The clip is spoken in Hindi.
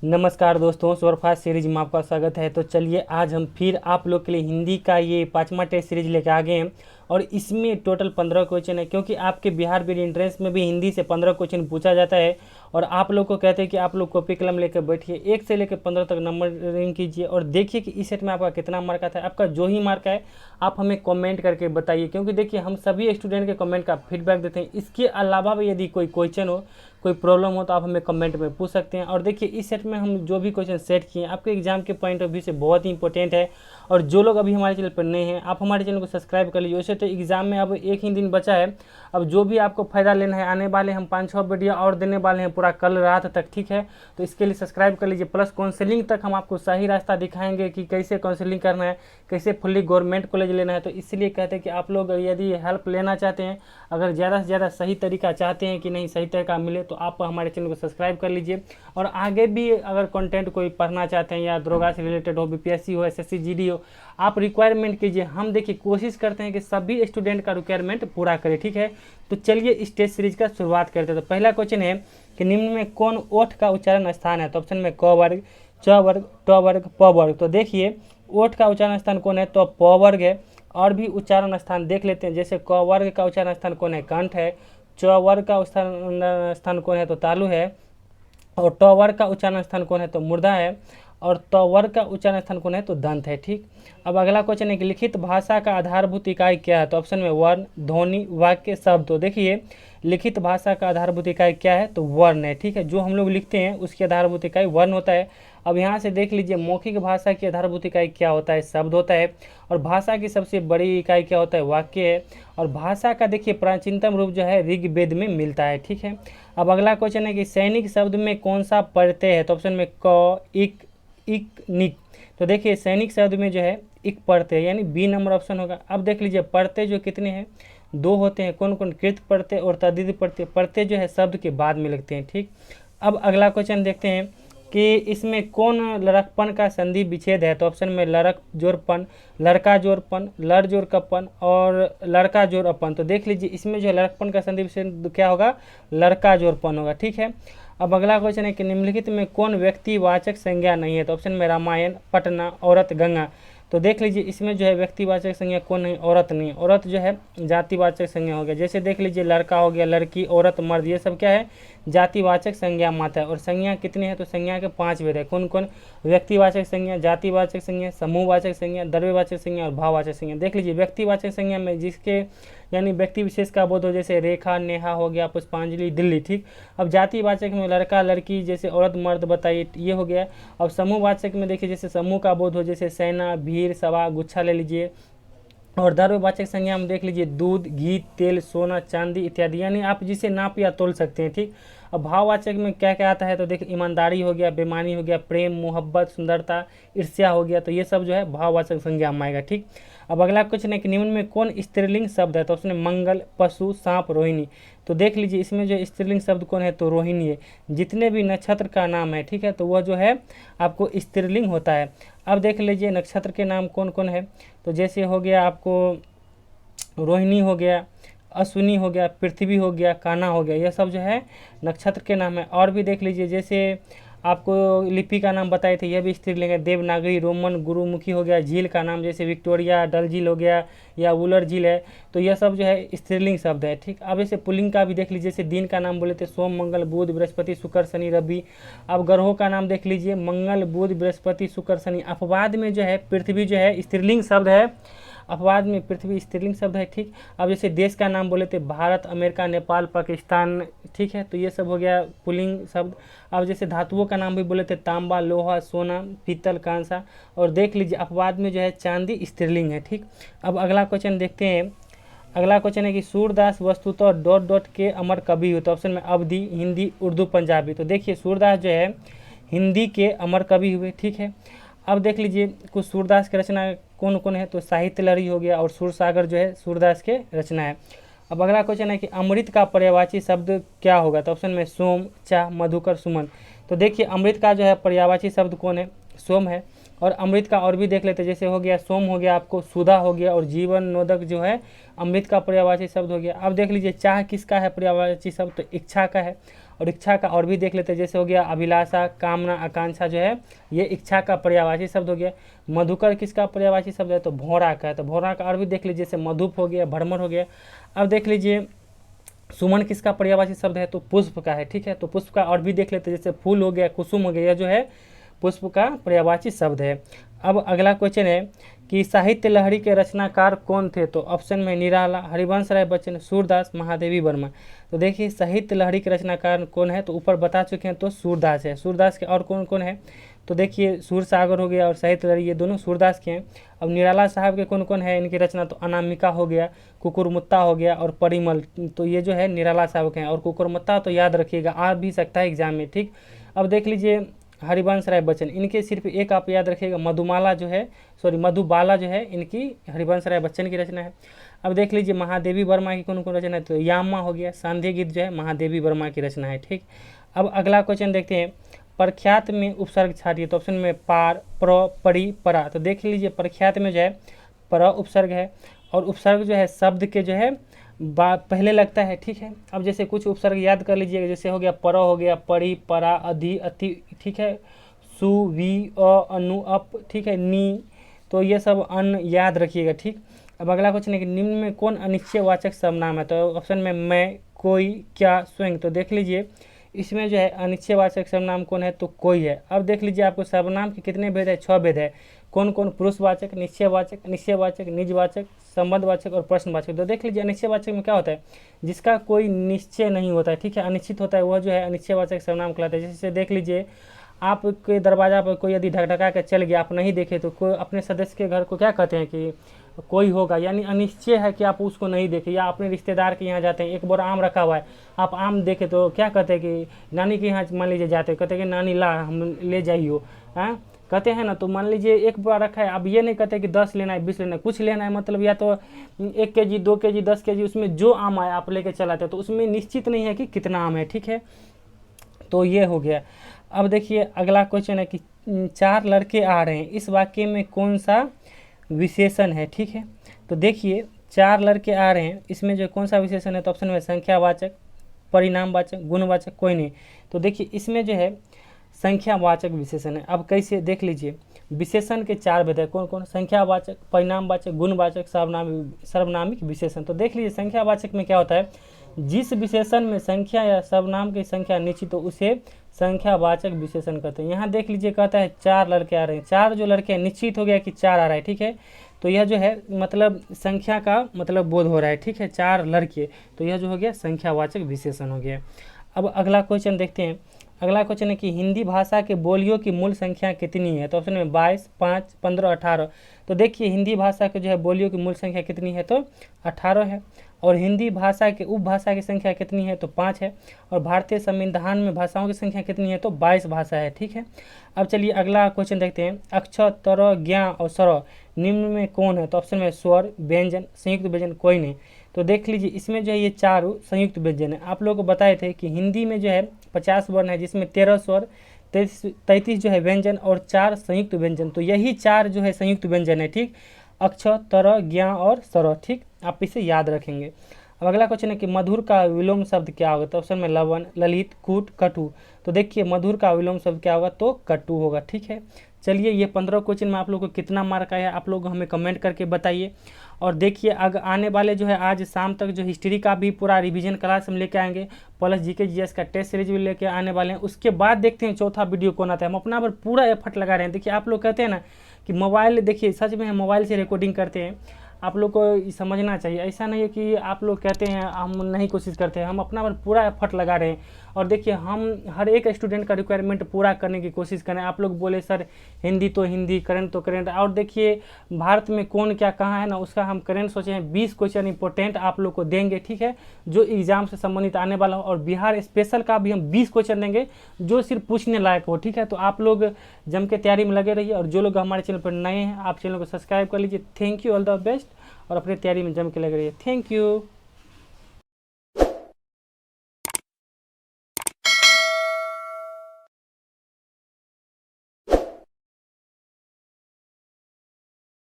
नमस्कार दोस्तों, सुपरफास्ट सीरीज में आपका स्वागत है। तो चलिए आज हम फिर आप लोग के लिए हिंदी का ये 5वां टेस्ट सीरीज लेके आ गए हैं और इसमें टोटल 15 क्वेश्चन है, क्योंकि आपके बिहार बोर्ड एंट्रेंस में भी हिंदी से 15 क्वेश्चन पूछा जाता है और आप लोग को कहते हैं कि आप लोग कॉपी कलम लेकर बैठिए, 1 से लेकर 15 तक नंबरिंग कीजिए और देखिए कि इस सेट में आपका कितना मार्क आता है। आपका जो ही मार्क है आप हमें कमेंट करके बताइए, क्योंकि देखिए हम सभी स्टूडेंट के कमेंट का फीडबैक देते हैं। इसके अलावा भी यदि कोई क्वेश्चन हो, कोई प्रॉब्लम हो तो आप हमें कमेंट में पूछ सकते हैं। और देखिए इस सेट में हम जो भी क्वेश्चन सेट किए हैं आपके एग्जाम के पॉइंट ऑफ व्यू से बहुत ही इंपॉर्टेंट है। और जो लोग अभी हमारे चैनल पर नए हैं आप हमारे चैनल को सब्सक्राइब कर लीजिए। वैसे तो एग्जाम में अब 1 ही दिन बचा है, अब जो भी आपको फ़ायदा लेना है आने वाले हम 5-6 वीडियो और देने वाले हैं पूरा कल रात तक, ठीक है। तो इसके लिए सब्सक्राइब कर लीजिए। प्लस काउंसलिंग तक हम आपको सही रास्ता दिखाएंगे कि कैसे काउंसलिंग करना है, कैसे फुल्ली गवर्नमेंट कॉलेज लेना है। तो इसलिए कहते हैं कि आप लोग यदि हेल्प लेना चाहते हैं, अगर ज़्यादा से ज़्यादा सही तरीका चाहते हैं कि नहीं सही तरीका मिले, तो आप हमारे चैनल को सब्सक्राइब कर लीजिए। और आगे भी अगर कंटेंट कोई पढ़ना चाहते हैं या दरोगा से रिलेटेड हो, बीपीएससी हो, एसएससी जीडी हो, आप रिक्वायरमेंट कीजिए। हम देखिए कोशिश करते हैं कि सभी स्टूडेंट का रिक्वायरमेंट पूरा करें, ठीक है। तो चलिए इस टेस्ट सीरीज का शुरुआत करते हैं। तो पहला क्वेश्चन है कि निम्न में कौन ओठ का उच्चारण स्थान है। तो ऑप्शन में क वर्ग, च वर्ग, ट वर्ग, प वर्ग। तो देखिए ओठ का उच्चारण स्थान कौन है, तो प वर्ग है। और भी उच्चारण स्थान देख लेते हैं, जैसे क वर्ग का उच्चारण स्थान कौन है, कंठ है। च वर्ग का उच्चारण स्थान कौन है, तो तालु है। और ट वर्ग का उच्चारण स्थान कौन है, तो मुर्दा है। और त वर्ग का उच्चारण स्थान कौन है, तो दंत है, ठीक। अब अगला क्वेश्चन है कि लिखित भाषा का आधारभूत इकाई क्या है। तो ऑप्शन में वर्ण, ध्वनि, वाक्य, शब्द। तो देखिए लिखित भाषा का आधारभूत इकाई क्या है, तो वर्ण है, ठीक है। जो हम लोग लिखते हैं उसकी आधारभूत इकाई वर्ण होता है। अब यहाँ से देख लीजिए मौखिक भाषा की आधारभूत इकाई क्या होता है, शब्द होता है। और भाषा की सबसे बड़ी इकाई क्या होता है, वाक्य है। और भाषा का देखिए प्राचीनतम रूप जो है ऋग्वेद में मिलता है, ठीक है। अब अगला क्वेश्चन है कि सैनिक शब्द में कौन सा प्रत्यय है। तो ऑप्शन में क, इक, निक। तो देखिए सैनिक शब्द में जो है इक प्रत्यय यानी बी नंबर ऑप्शन होगा। अब देख लीजिए प्रत्यय जो कितने हैं, 2 होते हैं। कौन कौन, कृत प्रत्यय और तद्धित प्रत्यय। प्रत्यय जो है शब्द के बाद में लगते हैं, ठीक। अब अगला क्वेश्चन देखते हैं कि इसमें कौन लड़कपन का संधि विच्छेद है। तो ऑप्शन में लड़क जोरपन, लड़का जोरपन, लड़ जोर कपन और लड़का जोर अपन। तो देख लीजिए इसमें जो है लड़कपन का संधि विच्छेद क्या होगा, लड़का जोरपन होगा, ठीक है। अब अगला क्वेश्चन है कि निम्नलिखित में कौन व्यक्तिवाचक संज्ञा नहीं है। तो ऑप्शन में रामायण, पटना, औरत, गंगा। तो देख लीजिए इसमें जो है व्यक्तिवाचक संज्ञा कौन नहीं, औरत नहीं। औरत जो है जातिवाचक संज्ञा हो गया। जैसे देख लीजिए लड़का हो गया, लड़की, औरत, मर्द, ये सब क्या है, जातिवाचक संज्ञा माता है। और संज्ञा कितनी है, तो संज्ञा के 5 भेद है। कौन कौन, व्यक्तिवाचक संज्ञा, जातिवाचक संज्ञा, समूहवाचक संज्ञा, द्रव्यवाचक संज्ञा और भाववाचक संज्ञा। देख लीजिए व्यक्तिवाचक संज्ञा में जिसके यानी व्यक्ति विशेष का बोध हो, जैसे रेखा, नेहा हो गया, पुष्पांजलि, दिल्ली, ठीक। अब जातिवाचक में लड़का, लड़की, जैसे औरत, मर्द बताइए, ये हो गया। अब समूहवाचक में देखिए जैसे समूह का बोध हो, जैसे सेना, भीड़, सभा, गुच्छा ले लीजिए। और द्रव्यवाचक संज्ञा में देख लीजिए दूध, घी, तेल, सोना, चांदी इत्यादि, यानी आप जिसे नाप या तोल सकते हैं, ठीक। अब भाववाचक में क्या क्या आता है, तो देखिए ईमानदारी हो गया, बेईमानी हो गया, प्रेम, मोहब्बत, सुंदरता, ईर्ष्या हो गया। तो ये सब जो है भाववाचक संज्ञा में आएगा, ठीक। अब अगला क्वेश्चन है कि निम्न में कौन स्त्रीलिंग शब्द है। तो उसने मंगल, पशु, सांप, रोहिणी। तो देख लीजिए इसमें जो स्त्रीलिंग शब्द कौन है, तो रोहिणी है। जितने भी नक्षत्र का नाम है, ठीक है, तो वह जो है आपको स्त्रीलिंग होता है। अब देख लीजिए नक्षत्र के नाम कौन कौन है, तो जैसे हो गया आपको रोहिणी हो गया, अश्विनी हो गया, पृथ्वी हो गया, कान्हा हो गया, यह सब जो है नक्षत्र के नाम है। और भी देख लीजिए जैसे आपको लिपि का नाम बताए थे, यह भी स्त्रीलिंग है। देवनागरी, रोमन, गुरुमुखी हो गया। झील का नाम जैसे विक्टोरिया, डल झील हो गया या वुलर झील है, तो यह सब जो है स्त्रीलिंग शब्द है, ठीक। अब ऐसे पुल्लिंग का भी देख लीजिए, जैसे दिन का नाम बोले थे सोम, मंगल, बुध, बृहस्पति, शुक्र, शनि, रवि। अब ग्रहों का नाम देख लीजिए मंगल, बुध, बृहस्पति, शुक्र, शनि। अपवाद में जो है पृथ्वी जो है स्त्रीलिंग शब्द है, अपवाद में पृथ्वी स्त्रीलिंग शब्द है, ठीक। अब जैसे देश का नाम बोले थे भारत, अमेरिका, नेपाल, पाकिस्तान, ठीक है, तो ये सब हो गया पुल्लिंग शब्द। अब जैसे धातुओं का नाम भी बोले थे तांबा, लोहा, सोना, पीतल, कांसा। और देख लीजिए अपवाद में जो है चांदी स्त्रीलिंग है, ठीक। अब अगला क्वेश्चन देखते हैं। अगला क्वेश्चन है कि सूरदास वस्तुतः डॉट डॉट के अमर कवि हो। तो ऑप्शन में अवधी, हिंदी, उर्दू, पंजाबी। तो देखिए सूरदास जो है हिंदी के अमर कवि हुए, ठीक है। अब देख लीजिए कुछ सूरदास की रचना कौन कौन है, तो साहित्य लहरी हो गया और सूरसागर जो है सूरदास के रचना है। अब अगला क्वेश्चन है कि अमृत का पर्यायवाची शब्द क्या होगा। तो ऑप्शन में सोम, चाह, मधुकर, सुमन। तो देखिए अमृत का जो है पर्यायवाची शब्द कौन है, सोम है। और अमृत का और भी देख लेते हैं, जैसे हो गया सोम हो गया आपको सुधा हो गया, और जीवन नोदक जो है अमृत का पर्यायवाची शब्द हो गया। अब देख लीजिए चाह किसका है पर्यायवाची शब्द, तो इच्छा का है। और इच्छा का और भी देख लेते हैं, जैसे हो गया अभिलाषा, कामना, आकांक्षा जो है ये इच्छा का पर्यायवाची शब्द हो गया। मधुकर किसका पर्यायवाची शब्द है? तो भौरा का है। तो भौरा का और भी देख लीजिए, जैसे मधुप हो गया, भ्रमर हो गया। अब देख लीजिए सुमन किसका पर्यायवाची शब्द है? तो पुष्प का है, ठीक है। तो पुष्प का और भी देख लेते हैं, जैसे फूल हो गया, कुसुम हो गया, यह जो है पुष्प का पर्यायवाची शब्द है। अब अगला क्वेश्चन है कि साहित्य लहरी के रचनाकार कौन थे? तो ऑप्शन में निराला, हरिवंश राय बच्चन, सूरदास, महादेवी वर्मा। तो देखिए साहित्य लहरी के रचनाकार कौन है? तो ऊपर बता चुके हैं, तो सूरदास है। सूरदास के और कौन कौन है? तो देखिए सूरसागर हो गया और साहित्य लहरी, ये दोनों सूरदास के हैं। अब निराला साहब के कौन कौन है इनकी रचना? तो अनामिका हो गया, कुकुरमुत्ता हो गया और परिमल। तो ये जो है निराला साहब के हैं। और कुकुरमुत्ता तो याद रखिएगा, आ भी सकता है एग्जाम में, ठीक। अब देख लीजिए हरिवंश राय बच्चन, इनके सिर्फ एक आप याद रखिएगा, मधुमाला जो है, सॉरी मधुबाला जो है इनकी हरिवंश राय बच्चन की रचना है। अब देख लीजिए महादेवी वर्मा की कौन कौन रचना है? तो यामा हो गया, सांध्य गीत जो है महादेवी वर्मा की रचना है, ठीक। अब अगला क्वेश्चन देखते हैं, प्रख्यात में उपसर्ग छाटिए। तो ऑप्शन में पार, प्र, परी, परा। तो देख लीजिए प्रख्यात में जो है पर उपसर्ग है, और उपसर्ग जो है शब्द के जो है पहले लगता है, ठीक है। अब जैसे कुछ उपसर्ग याद कर लीजिएगा, जैसे हो गया पर हो गया, परी, परा, अधि, अति, ठीक है, सु, वी, अनु, अप, ठीक है, नी। तो ये सब अन याद रखिएगा, ठीक। अब अगला क्वेश्चन है कि निम्न में कौन अनिश्चयवाचक सर्वनाम है? तो ऑप्शन में मैं, कोई, क्या, स्वयं। तो देख लीजिए इसमें जो है अनिश्चयवाचक सर्वनाम कौन है? तो कोई है। अब देख लीजिए आपको सर्वनाम के कितने भेद है? 6 भेद है। कौन कौन? पुरुषवाचक, निश्चयवाचक, निश्चयवाचक, निजवाचक, संबंधवाचक और प्रश्नवाचक। तो देख लीजिए अनिश्चयवाचक में क्या होता है? जिसका कोई निश्चय नहीं होता है, ठीक है, अनिश्चित होता है, वह जो है अनिश्चयवाचक सर्वनाम कहलाता है। जैसे देख लीजिए आपके दरवाजा पर कोई यदि ढकढका कर चल गया, आप नहीं देखे, तो कोई अपने सदस्य के घर को क्या कहते हैं कि कोई होगा, यानी अनिश्चय है कि आप उसको नहीं देखे। या अपने रिश्तेदार के यहाँ जाते हैं, एक बोरा आम रखा हुआ है, आप आम देखे तो क्या कहते हैं कि नानी के यहाँ मान लीजिए जाते हैं, कहते हैं कि नानी ला हम ले जाइयो, हाँ कहते हैं ना। तो मान लीजिए एक बोरा रखा है, अब ये नहीं कहते कि 10 लेना है, 20 लेना है, कुछ लेना है, मतलब या तो 1 केजी, 2 केजी, 10 केजी, उसमें जो आम आए आप लेके चलाते हैं, तो उसमें निश्चित नहीं है कि कितना आम है, ठीक है। तो ये हो गया। अब देखिए अगला क्वेश्चन है कि 4 लड़के आ रहे हैं, इस वाक्य में कौन सा विशेषण है, ठीक है। तो देखिए 4 लड़के आ रहे हैं, इसमें जो कौन सा विशेषण है? तो ऑप्शन में संख्यावाचक, परिणामवाचक, गुणवाचक, कोई नहीं। तो देखिए इसमें जो है संख्यावाचक विशेषण है। अब कैसे? देख लीजिए विशेषण के 4 भेद है, कौन कौन? संख्यावाचक, परिणामवाचक, गुणवाचक, सर्वनामिक विशेषण। तो देख लीजिए संख्यावाचक में क्या होता है? जिस विशेषण में संख्या या सर्वनाम की संख्या निश्चित हो उसे संख्यावाचक विशेषण कहते हैं। यहाँ देख लीजिए कहता है 4 लड़के आ रहे हैं, 4 जो लड़के हैं निश्चित हो गया कि 4 आ रहा है, ठीक है। तो यह जो है मतलब संख्या का मतलब बोध हो रहा है, ठीक है, 4 लड़के, तो यह जो हो गया संख्यावाचक विशेषण हो गया। अब अगला क्वेश्चन देखते हैं। अगला क्वेश्चन है कि हिंदी भाषा के बोलियों की मूल संख्या कितनी है? तो ऑप्शन में 22, 5, 15, 18। तो देखिए हिंदी भाषा के जो है बोलियों की मूल संख्या कितनी है? तो 18 है। और हिंदी भाषा के उपभाषा की संख्या कितनी है? तो 5 है। और भारतीय संविधान में भाषाओं की संख्या कितनी है? तो 22 भाषा है, ठीक है। अब चलिए अगला क्वेश्चन देखते हैं। अक्षर, तर, ज्ञा और स्वर निम्न में कौन है? तो ऑप्शन में स्वर, व्यंजन, संयुक्त व्यंजन, कोई नहीं। तो देख लीजिए इसमें जो है ये 4 संयुक्त व्यंजन है। आप लोगों को बताए थे कि हिंदी में जो है 50 वर्ण है, जिसमें 13 स्वर, 33 जो है व्यंजन और 4 संयुक्त व्यंजन। तो यही 4 जो है संयुक्त व्यंजन है, ठीक। अक्षर, तर, ज्ञा और स्वर, ठीक, आप इसे याद रखेंगे। अब अगला क्वेश्चन है कि मधुर का विलोम शब्द क्या होगा? तो ऑप्शन में लवण, ललित, कूट, कटु। तो देखिए मधुर का विलोम शब्द क्या होगा? तो कटु होगा, ठीक है। चलिए ये 15 क्वेश्चन में आप लोगों को कितना मार्क आया आप लोग हमें कमेंट करके बताइए। और देखिए अगर आने वाले जो है आज शाम तक जो हिस्ट्री का भी पूरा रिवीजन क्लास हम लेके आएंगे, प्लस जीके जीएस का टेस्ट सीरीज भी लेके आने वाले हैं। उसके बाद देखते हैं चौथा वीडियो कौन आता है। हम अपना पर पूरा एफर्ट लगा रहे हैं। देखिए आप लोग कहते हैं ना कि मोबाइल, देखिए सच में हम मोबाइल से रिकॉर्डिंग करते हैं, आप लोग को समझना चाहिए। ऐसा नहीं है कि आप लोग कहते हैं हम नहीं कोशिश करते हैं, हम अपना पर पूरा एफर्ट लगा रहे हैं। और देखिए हम हर एक स्टूडेंट का रिक्वायरमेंट पूरा करने की कोशिश करें। आप लोग बोले सर हिंदी तो हिंदी, करंट तो करंट, और देखिए भारत में कौन क्या कहाँ है ना, उसका हम करंट सोचे हैं 20 क्वेश्चन इंपॉर्टेंट आप लोग को देंगे, ठीक है, जो एग्जाम से संबंधित आने वाला हो। और बिहार स्पेशल का भी हम 20 क्वेश्चन देंगे जो सिर्फ पूछने लायक हो, ठीक है। तो आप लोग जम के तैयारी में लगे रहिए। और जो लोग हमारे चैनल पर नए हैं आप चैनल को सब्सक्राइब कर लीजिए। Thank you, all the best, और अपनी तैयारी में जम के लगे रहिए। Thank you.